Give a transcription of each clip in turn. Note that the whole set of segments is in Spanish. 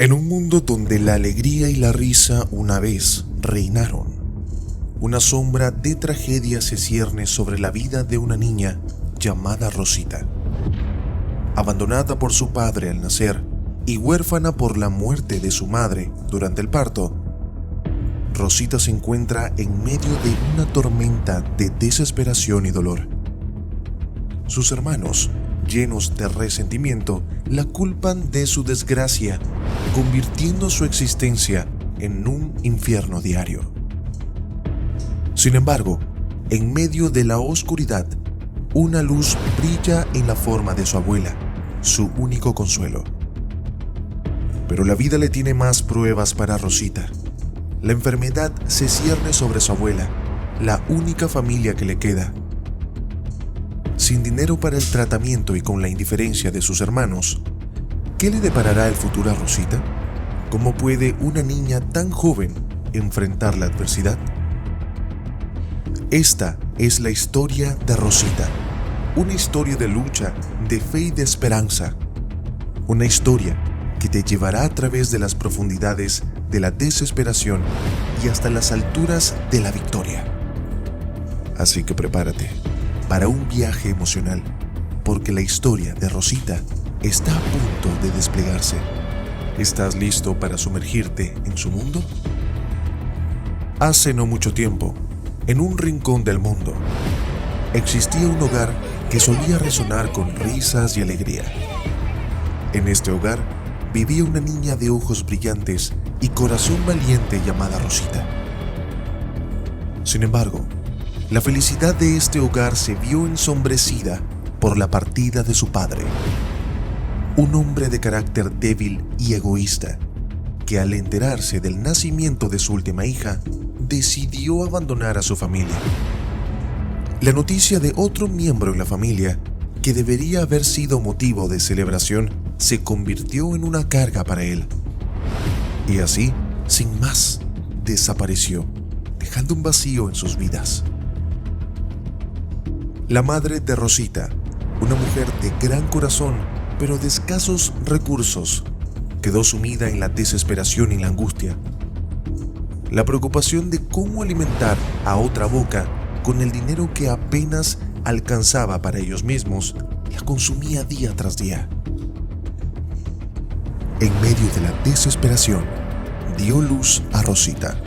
En un mundo donde la alegría y la risa una vez reinaron, una sombra de tragedia se cierne sobre la vida de una niña llamada Rosita. Abandonada por su padre al nacer y huérfana por la muerte de su madre durante el parto, Rosita se encuentra en medio de una tormenta de desesperación y dolor. Sus hermanos, llenos de resentimiento, la culpan de su desgracia, convirtiendo su existencia en un infierno diario. Sin embargo, en medio de la oscuridad, una luz brilla en la forma de su abuela, su único consuelo. Pero la vida le tiene más pruebas para Rosita. La enfermedad se cierne sobre su abuela, la única familia que le queda. Sin dinero para el tratamiento y con la indiferencia de sus hermanos, ¿qué le deparará el futuro a Rosita? ¿Cómo puede una niña tan joven enfrentar la adversidad? Esta es la historia de Rosita, una historia de lucha, de fe y de esperanza. Una historia que te llevará a través de las profundidades de la desesperación y hasta las alturas de la victoria. Así que prepárate para un viaje emocional, porque la historia de Rosita está a punto de desplegarse. ¿Estás listo para sumergirte en su mundo? Hace no mucho tiempo, en un rincón del mundo, existía un hogar que solía resonar con risas y alegría. En este hogar vivía una niña de ojos brillantes y corazón valiente llamada Rosita. Sin embargo, la felicidad de este hogar se vio ensombrecida por la partida de su padre, un hombre de carácter débil y egoísta, que al enterarse del nacimiento de su última hija, decidió abandonar a su familia. La noticia de otro miembro en la familia, que debería haber sido motivo de celebración, se convirtió en una carga para él. Y así, sin más, desapareció, dejando un vacío en sus vidas. La madre de Rosita, una mujer de gran corazón, pero de escasos recursos, quedó sumida en la desesperación y la angustia. La preocupación de cómo alimentar a otra boca con el dinero que apenas alcanzaba para ellos mismos, la consumía día tras día. En medio de la desesperación, dio luz a Rosita.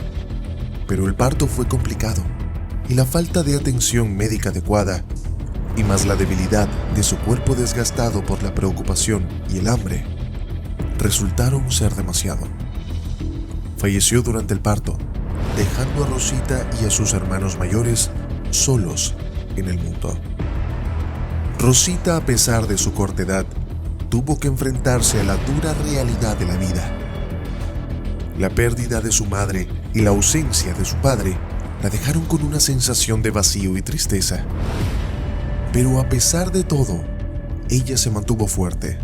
Pero el parto fue complicado y la falta de atención médica adecuada, y más la debilidad de su cuerpo desgastado por la preocupación y el hambre, resultaron ser demasiado. Falleció durante el parto, dejando a Rosita y a sus hermanos mayores solos en el mundo. Rosita, a pesar de su corta edad, tuvo que enfrentarse a la dura realidad de la vida. La pérdida de su madre y la ausencia de su padre la dejaron con una sensación de vacío y tristeza. Pero a pesar de todo, ella se mantuvo fuerte.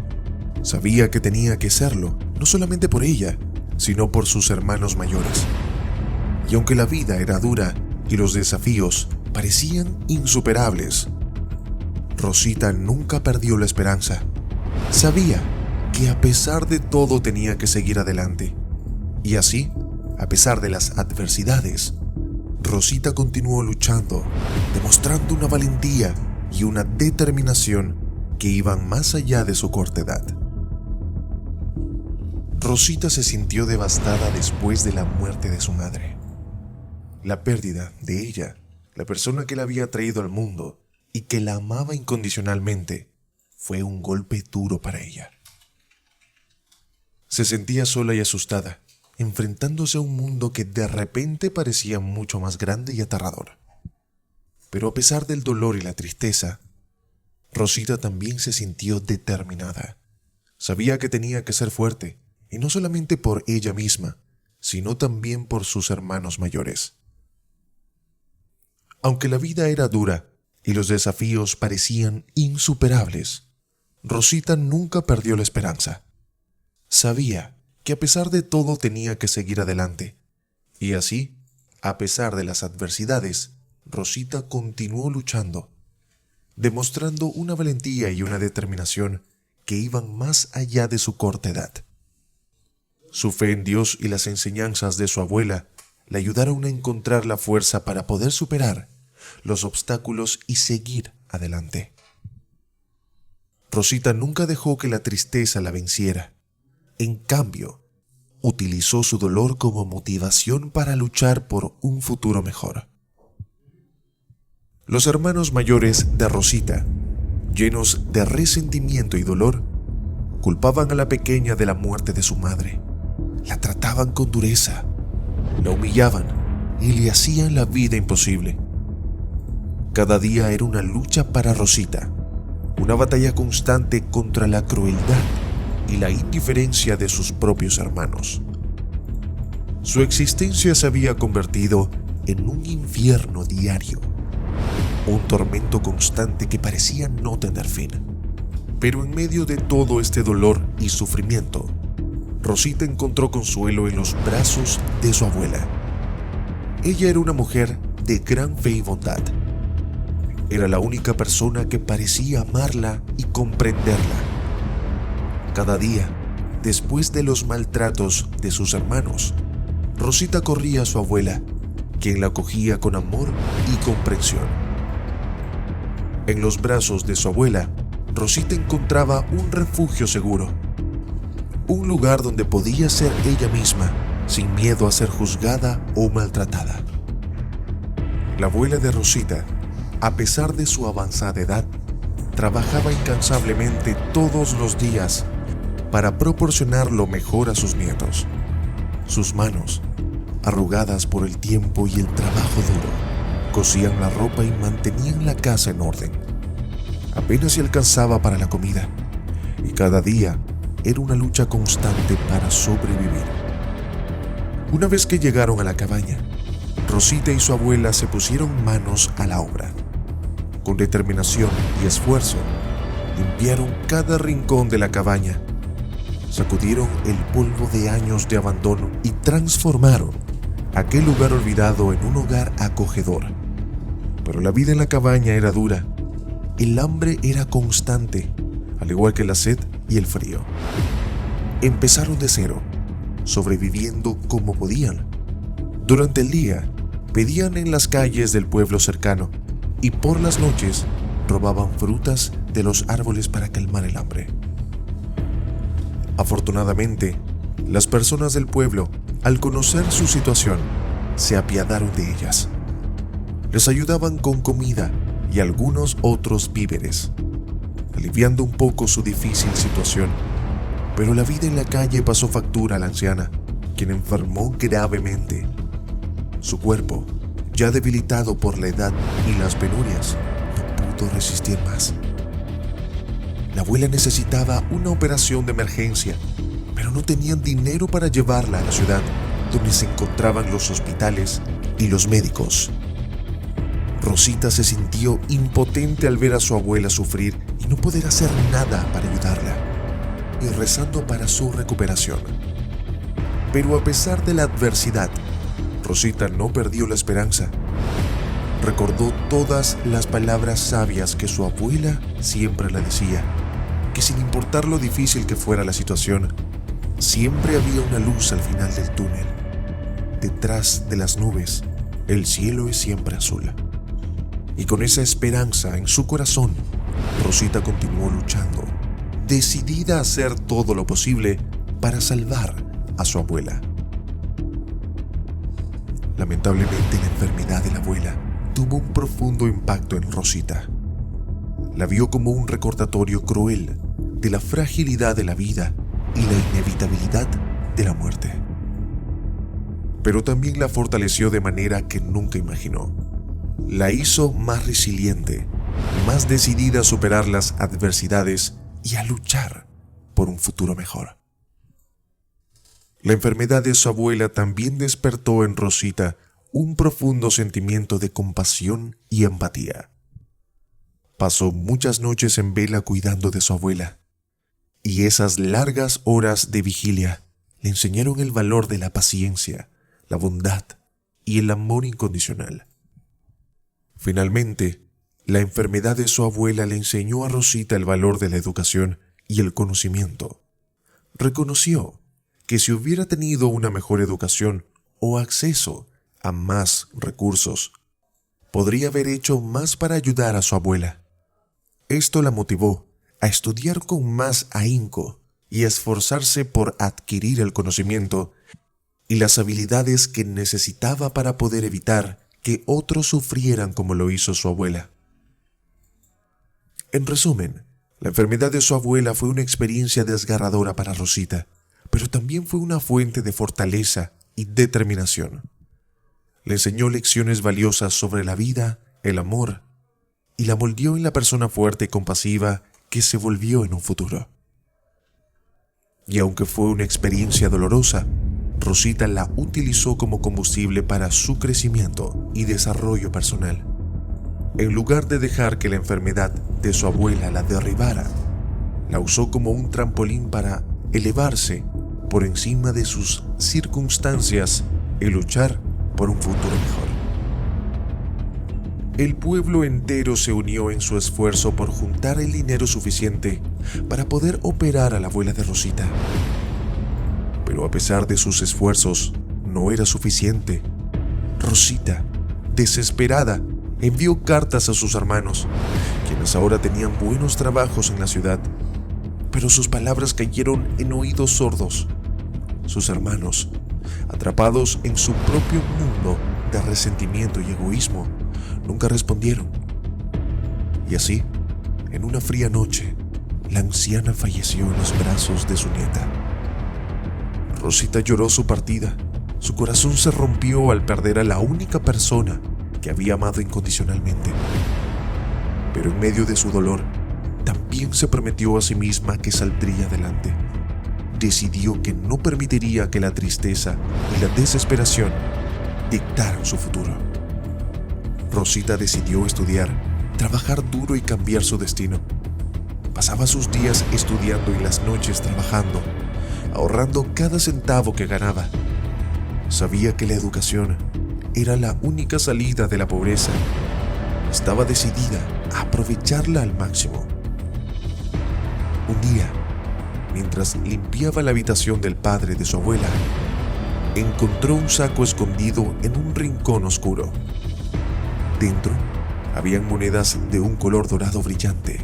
Sabía que tenía que serlo, no solamente por ella, sino por sus hermanos mayores. Y aunque la vida era dura y los desafíos parecían insuperables, Rosita nunca perdió la esperanza. Sabía que a pesar de todo tenía que seguir adelante. Y así, a pesar de las adversidades, Rosita continuó luchando, demostrando una valentía y una determinación que iban más allá de su corta edad. Rosita se sintió devastada después de la muerte de su madre. La pérdida de ella, la persona que la había traído al mundo y que la amaba incondicionalmente, fue un golpe duro para ella. Se sentía sola y asustada, enfrentándose a un mundo que de repente parecía mucho más grande y aterrador. Pero a pesar del dolor y la tristeza, Rosita también se sintió determinada. Sabía que tenía que ser fuerte, y no solamente por ella misma, sino también por sus hermanos mayores. Aunque la vida era dura y los desafíos parecían insuperables, Rosita nunca perdió la esperanza. Sabía que a pesar de todo tenía que seguir adelante, y así, a pesar de las adversidades, Rosita continuó luchando, demostrando una valentía y una determinación que iban más allá de su corta edad. Su fe en Dios y las enseñanzas de su abuela le ayudaron a encontrar la fuerza para poder superar los obstáculos y seguir adelante. Rosita nunca dejó que la tristeza la venciera. En cambio, utilizó su dolor como motivación para luchar por un futuro mejor. Los hermanos mayores de Rosita, llenos de resentimiento y dolor, culpaban a la pequeña de la muerte de su madre. La trataban con dureza, la humillaban y le hacían la vida imposible. Cada día era una lucha para Rosita, una batalla constante contra la crueldad y la indiferencia de sus propios hermanos. Su existencia se había convertido en un infierno diario, un tormento constante que parecía no tener fin. Pero en medio de todo este dolor y sufrimiento, Rosita encontró consuelo en los brazos de su abuela. Ella era una mujer de gran fe y bondad. Era la única persona que parecía amarla y comprenderla. Cada día, después de los maltratos de sus hermanos, Rosita corría a su abuela, quien la acogía con amor y comprensión. En los brazos de su abuela, Rosita encontraba un refugio seguro, un lugar donde podía ser ella misma, sin miedo a ser juzgada o maltratada. La abuela de Rosita, a pesar de su avanzada edad, trabajaba incansablemente todos los días para proporcionar lo mejor a sus nietos. Sus manos, arrugadas por el tiempo y el trabajo duro, cosían la ropa y mantenían la casa en orden. Apenas se alcanzaba para la comida, y cada día era una lucha constante para sobrevivir. Una vez que llegaron a la cabaña, Rosita y su abuela se pusieron manos a la obra. Con determinación y esfuerzo, limpiaron cada rincón de la cabaña, sacudieron el polvo de años de abandono y transformaron aquel lugar olvidado en un hogar acogedor. Pero la vida en la cabaña era dura. El hambre era constante, al igual que la sed y el frío. Empezaron de cero, sobreviviendo como podían. Durante el día, pedían en las calles del pueblo cercano y por las noches robaban frutas de los árboles para calmar el hambre. Afortunadamente, las personas del pueblo, al conocer su situación, se apiadaron de ellas. Les ayudaban con comida y algunos otros víveres, aliviando un poco su difícil situación. Pero la vida en la calle pasó factura a la anciana, quien enfermó gravemente. Su cuerpo, ya debilitado por la edad y las penurias, no pudo resistir más. La abuela necesitaba una operación de emergencia, pero no tenían dinero para llevarla a la ciudad, donde se encontraban los hospitales y los médicos. Rosita se sintió impotente al ver a su abuela sufrir y no poder hacer nada para ayudarla, y rezando para su recuperación. Pero a pesar de la adversidad, Rosita no perdió la esperanza. Recordó todas las palabras sabias que su abuela siempre le decía, que sin importar lo difícil que fuera la situación, siempre había una luz al final del túnel. Detrás de las nubes, el cielo es siempre azul. Y con esa esperanza en su corazón, Rosita continuó luchando, decidida a hacer todo lo posible para salvar a su abuela. Lamentablemente, la enfermedad de la abuela tuvo un profundo impacto en Rosita. La vio como un recordatorio cruel de la fragilidad de la vida y la inevitabilidad de la muerte. Pero también la fortaleció de manera que nunca imaginó. La hizo más resiliente, más decidida a superar las adversidades y a luchar por un futuro mejor. La enfermedad de su abuela también despertó en Rosita un profundo sentimiento de compasión y empatía. Pasó muchas noches en vela cuidando de su abuela, y esas largas horas de vigilia le enseñaron el valor de la paciencia, la bondad y el amor incondicional. Finalmente, la enfermedad de su abuela le enseñó a Rosita el valor de la educación y el conocimiento. Reconoció que si hubiera tenido una mejor educación o acceso a más recursos, podría haber hecho más para ayudar a su abuela. Esto la motivó a estudiar con más ahínco y a esforzarse por adquirir el conocimiento y las habilidades que necesitaba para poder evitar que otros sufrieran como lo hizo su abuela. En resumen, la enfermedad de su abuela fue una experiencia desgarradora para Rosita, pero también fue una fuente de fortaleza y determinación. Le enseñó lecciones valiosas sobre la vida, el amor, y la moldeó en la persona fuerte y compasiva que se volvió en un futuro. Y aunque fue una experiencia dolorosa, Rosita la utilizó como combustible para su crecimiento y desarrollo personal. En lugar de dejar que la enfermedad de su abuela la derribara, la usó como un trampolín para elevarse por encima de sus circunstancias y luchar por un futuro mejor. El pueblo entero se unió en su esfuerzo por juntar el dinero suficiente para poder operar a la abuela de Rosita. Pero a pesar de sus esfuerzos, no era suficiente. Rosita, desesperada, envió cartas a sus hermanos, quienes ahora tenían buenos trabajos en la ciudad, pero sus palabras cayeron en oídos sordos. Sus hermanos, atrapados en su propio mundo de resentimiento y egoísmo, nunca respondieron. Y así, en una fría noche, la anciana falleció en los brazos de su nieta. Rosita lloró su partida. Su corazón se rompió al perder a la única persona que había amado incondicionalmente. Pero en medio de su dolor, también se prometió a sí misma que saldría adelante. Decidió que no permitiría que la tristeza y la desesperación dictaran su futuro. Rosita decidió estudiar, trabajar duro y cambiar su destino. Pasaba sus días estudiando y las noches trabajando, ahorrando cada centavo que ganaba. Sabía que la educación era la única salida de la pobreza. Estaba decidida a aprovecharla al máximo. Un día, mientras limpiaba la habitación del padre de su abuela, encontró un saco escondido en un rincón oscuro. Dentro habían monedas de un color dorado brillante.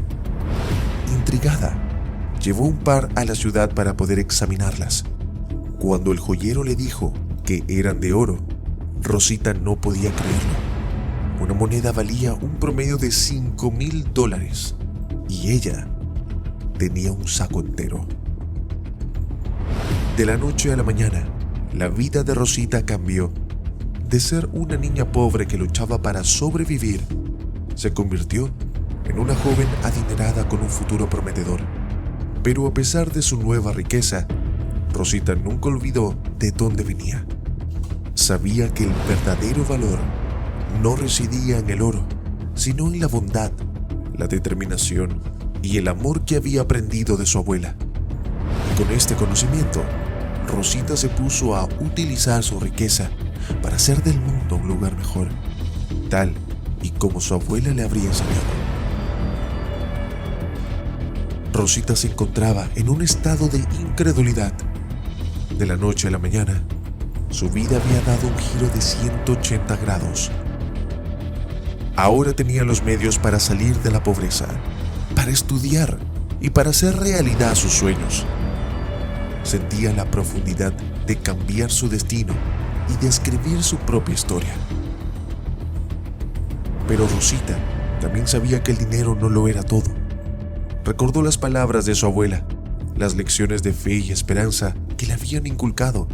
Intrigada, llevó un par a la ciudad para poder examinarlas. Cuando el joyero le dijo que eran de oro, Rosita no podía creerlo. Una moneda valía un promedio de $5,000 y ella tenía un saco entero. De la noche a la mañana, la vida de Rosita cambió. De ser una niña pobre que luchaba para sobrevivir, se convirtió en una joven adinerada con un futuro prometedor. Pero a pesar de su nueva riqueza, Rosita nunca olvidó de dónde venía. Sabía que el verdadero valor no residía en el oro, sino en la bondad, la determinación y el amor que había aprendido de su abuela. Y con este conocimiento, Rosita se puso a utilizar su riqueza para hacer del mundo un lugar mejor, tal y como su abuela le habría enseñado. Rosita se encontraba en un estado de incredulidad. De la noche a la mañana, su vida había dado un giro de 180 grados. Ahora tenía los medios para salir de la pobreza, para estudiar y para hacer realidad sus sueños. Sentía la profundidad de cambiar su destino y de escribir su propia historia. Pero Rosita también sabía que el dinero no lo era todo. Recordó las palabras de su abuela, las lecciones de fe y esperanza que le habían inculcado.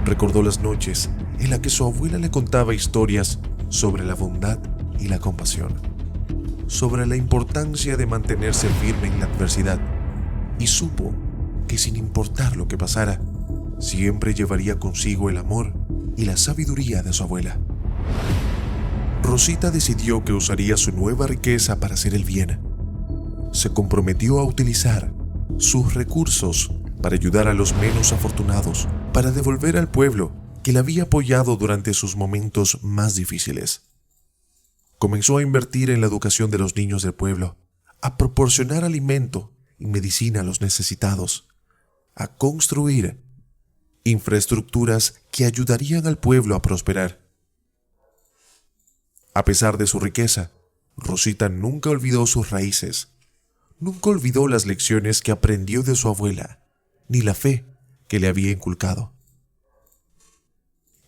Recordó las noches en las que su abuela le contaba historias sobre la bondad y la compasión, sobre la importancia de mantenerse firme en la adversidad, y supo que sin importar lo que pasara, siempre llevaría consigo el amor y la sabiduría de su abuela. Rosita decidió que usaría su nueva riqueza para hacer el bien. Se comprometió a utilizar sus recursos para ayudar a los menos afortunados, para devolver al pueblo que la había apoyado durante sus momentos más difíciles. Comenzó a invertir en la educación de los niños del pueblo, a proporcionar alimento y medicina a los necesitados, a construir infraestructuras que ayudarían al pueblo a prosperar. A pesar de su riqueza, Rosita nunca olvidó sus raíces, nunca olvidó las lecciones que aprendió de su abuela, ni la fe que le había inculcado.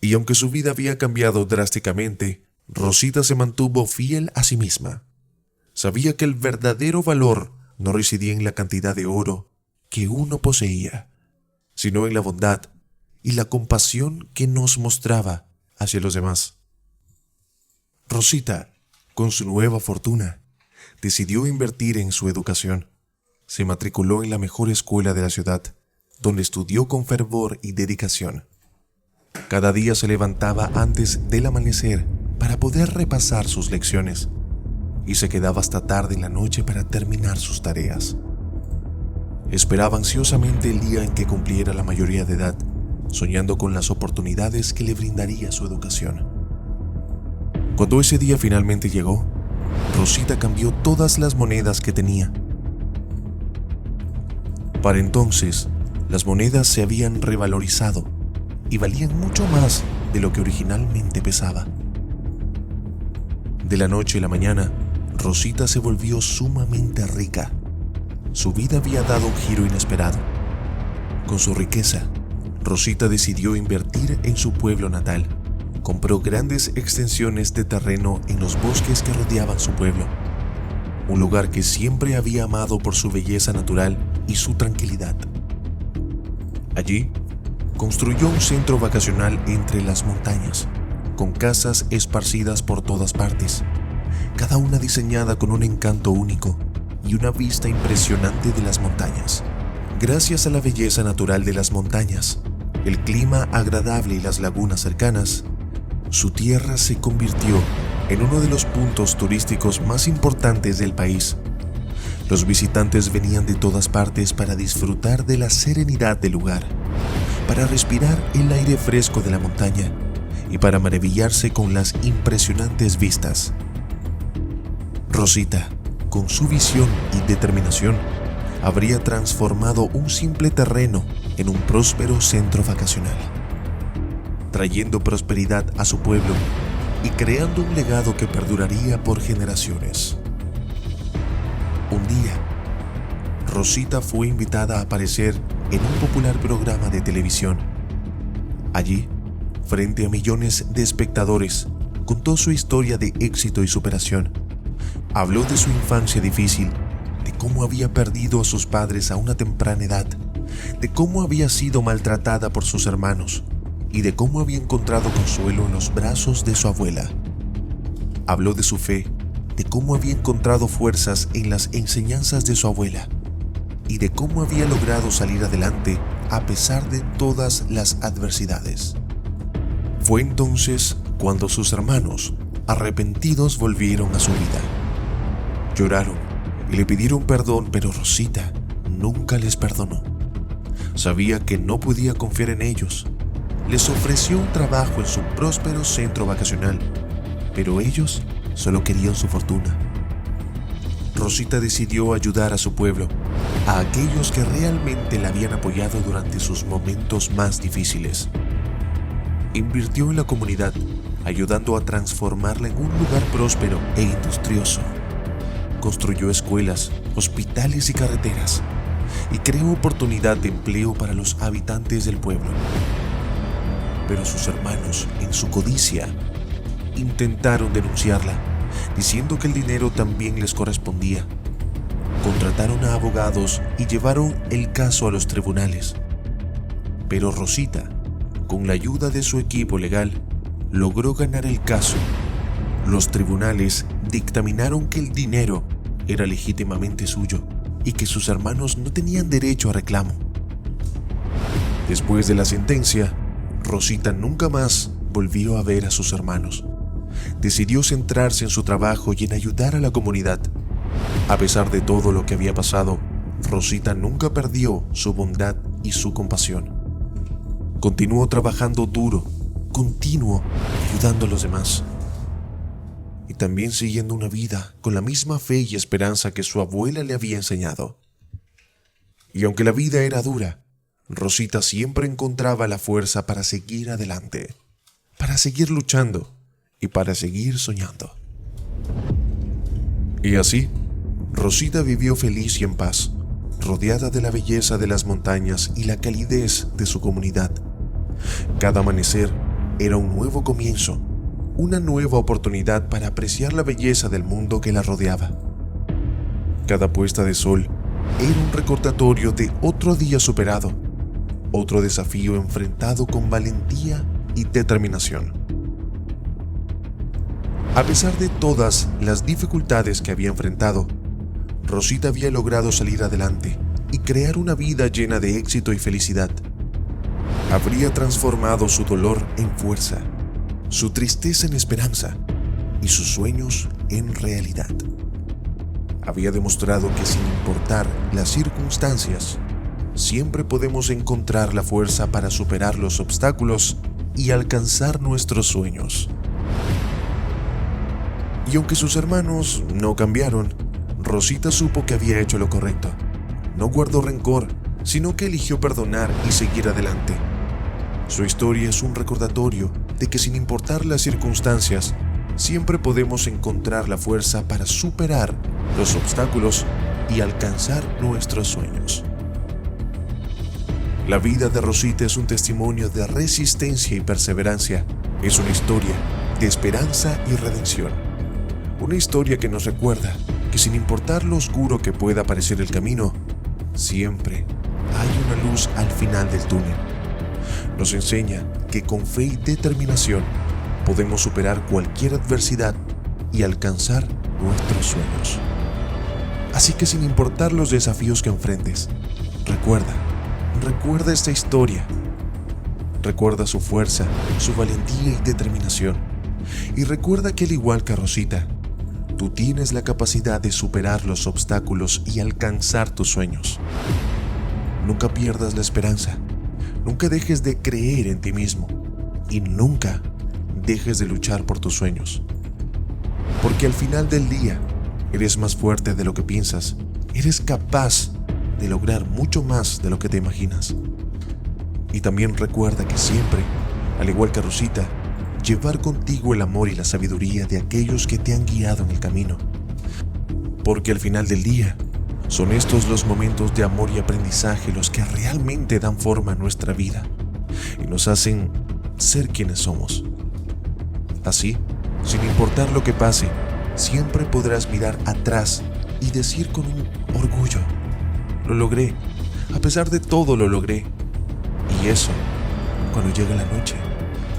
Y aunque su vida había cambiado drásticamente, Rosita se mantuvo fiel a sí misma. Sabía que el verdadero valor no residía en la cantidad de oro que uno poseía, sino en la bondad y la compasión que nos mostraba hacia los demás. Rosita, con su nueva fortuna, decidió invertir en su educación. Se matriculó en la mejor escuela de la ciudad, donde estudió con fervor y dedicación. Cada día se levantaba antes del amanecer para poder repasar sus lecciones y se quedaba hasta tarde en la noche para terminar sus tareas. Esperaba ansiosamente el día en que cumpliera la mayoría de edad, soñando con las oportunidades que le brindaría su educación. Cuando ese día finalmente llegó, Rosita cambió todas las monedas que tenía. Para entonces, las monedas se habían revalorizado y valían mucho más de lo que originalmente pesaba. De la noche a la mañana, Rosita se volvió sumamente rica. Su vida había dado un giro inesperado. Con su riqueza, Rosita decidió invertir en su pueblo natal. Compró grandes extensiones de terreno en los bosques que rodeaban su pueblo, un lugar que siempre había amado por su belleza natural y su tranquilidad. Allí, construyó un centro vacacional entre las montañas, con casas esparcidas por todas partes, cada una diseñada con un encanto único y una vista impresionante de las montañas. Gracias a la belleza natural de las montañas, el clima agradable y las lagunas cercanas, su tierra se convirtió en uno de los puntos turísticos más importantes del país. Los visitantes venían de todas partes para disfrutar de la serenidad del lugar, para respirar el aire fresco de la montaña y para maravillarse con las impresionantes vistas. Rosita, con su visión y determinación, habría transformado un simple terreno en un próspero centro vacacional, trayendo prosperidad a su pueblo y creando un legado que perduraría por generaciones. Un día, Rosita fue invitada a aparecer en un popular programa de televisión. Allí, frente a millones de espectadores, contó su historia de éxito y superación. Habló de su infancia difícil, de cómo había perdido a sus padres a una temprana edad, de cómo había sido maltratada por sus hermanos y de cómo había encontrado consuelo en los brazos de su abuela. Habló de su fe, de cómo había encontrado fuerzas en las enseñanzas de su abuela y de cómo había logrado salir adelante a pesar de todas las adversidades. Fue entonces cuando sus hermanos, arrepentidos, volvieron a su vida. Lloraron y le pidieron perdón, pero Rosita nunca les perdonó. Sabía que no podía confiar en ellos. Les ofreció un trabajo en su próspero centro vacacional, pero ellos solo querían su fortuna. Rosita decidió ayudar a su pueblo, a aquellos que realmente la habían apoyado durante sus momentos más difíciles. Invirtió en la comunidad, ayudando a transformarla en un lugar próspero e industrioso. Construyó escuelas, hospitales y carreteras, y creó oportunidad de empleo para los habitantes del pueblo. Pero sus hermanos, en su codicia, intentaron denunciarla, diciendo que el dinero también les correspondía. Contrataron a abogados y llevaron el caso a los tribunales. Pero Rosita, con la ayuda de su equipo legal, logró ganar el caso. Los tribunales dictaminaron que el dinero era legítimamente suyo y que sus hermanos no tenían derecho a reclamo. Después de la sentencia, Rosita nunca más volvió a ver a sus hermanos. Decidió centrarse en su trabajo y en ayudar a la comunidad. A pesar de todo lo que había pasado, Rosita nunca perdió su bondad y su compasión. Continuó trabajando duro, continuó ayudando a los demás. Y también siguiendo una vida con la misma fe y esperanza que su abuela le había enseñado. Y aunque la vida era dura, Rosita siempre encontraba la fuerza para seguir adelante, para seguir luchando y para seguir soñando. Y así, Rosita vivió feliz y en paz, rodeada de la belleza de las montañas y la calidez de su comunidad. Cada amanecer era un nuevo comienzo, una nueva oportunidad para apreciar la belleza del mundo que la rodeaba. Cada puesta de sol era un recordatorio de otro día superado, otro desafío enfrentado con valentía y determinación. A pesar de todas las dificultades que había enfrentado, Rosita había logrado salir adelante y crear una vida llena de éxito y felicidad. Habría transformado su dolor en fuerza, su tristeza en esperanza y sus sueños en realidad. Había demostrado que sin importar las circunstancias, siempre podemos encontrar la fuerza para superar los obstáculos y alcanzar nuestros sueños. Y aunque sus hermanos no cambiaron, Rosita supo que había hecho lo correcto. No guardó rencor, sino que eligió perdonar y seguir adelante. Su historia es un recordatorio de que sin importar las circunstancias, siempre podemos encontrar la fuerza para superar los obstáculos y alcanzar nuestros sueños. La vida de Rosita es un testimonio de resistencia y perseverancia. Es una historia de esperanza y redención. Una historia que nos recuerda que sin importar lo oscuro que pueda parecer el camino, siempre hay una luz al final del túnel. Nos enseña que con fe y determinación podemos superar cualquier adversidad y alcanzar nuestros sueños. Así que sin importar los desafíos que enfrentes, recuerda esta historia. Recuerda su fuerza, su valentía y determinación. Y recuerda que al igual que Rosita, tú tienes la capacidad de superar los obstáculos y alcanzar tus sueños. Nunca pierdas la esperanza. Nunca dejes de creer en ti mismo y nunca dejes de luchar por tus sueños. Porque al final del día, eres más fuerte de lo que piensas. Eres capaz de lograr mucho más de lo que te imaginas. Y también recuerda que siempre, al igual que Rosita, llevar contigo el amor y la sabiduría de aquellos que te han guiado en el camino. Porque al final del día, son estos los momentos de amor y aprendizaje los que realmente dan forma a nuestra vida y nos hacen ser quienes somos. Así, sin importar lo que pase, siempre podrás mirar atrás y decir con un orgullo: lo logré, a pesar de todo lo logré. Y eso, cuando llega la noche,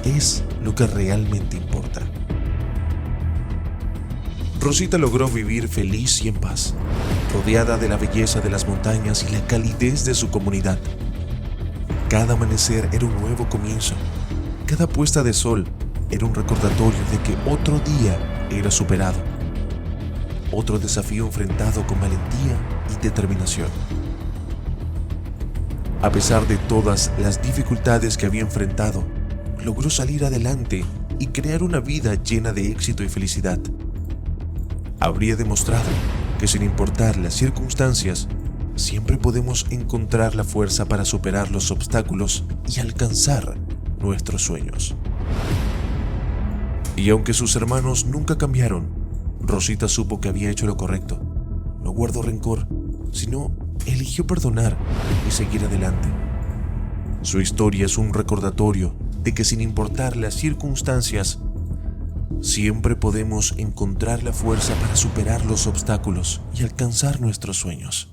es lo que realmente importa. Rosita logró vivir feliz y en paz, rodeada de la belleza de las montañas y la calidez de su comunidad. Cada amanecer era un nuevo comienzo. Cada puesta de sol era un recordatorio de que otro día era superado. Otro desafío enfrentado con valentía y determinación. A pesar de todas las dificultades que había enfrentado, logró salir adelante y crear una vida llena de éxito y felicidad. Habría demostrado que sin importar las circunstancias, siempre podemos encontrar la fuerza para superar los obstáculos y alcanzar nuestros sueños. Y aunque sus hermanos nunca cambiaron, Rosita supo que había hecho lo correcto. No guardó rencor, sino eligió perdonar y seguir adelante. Su historia es un recordatorio de que sin importar las circunstancias, siempre podemos encontrar la fuerza para superar los obstáculos y alcanzar nuestros sueños.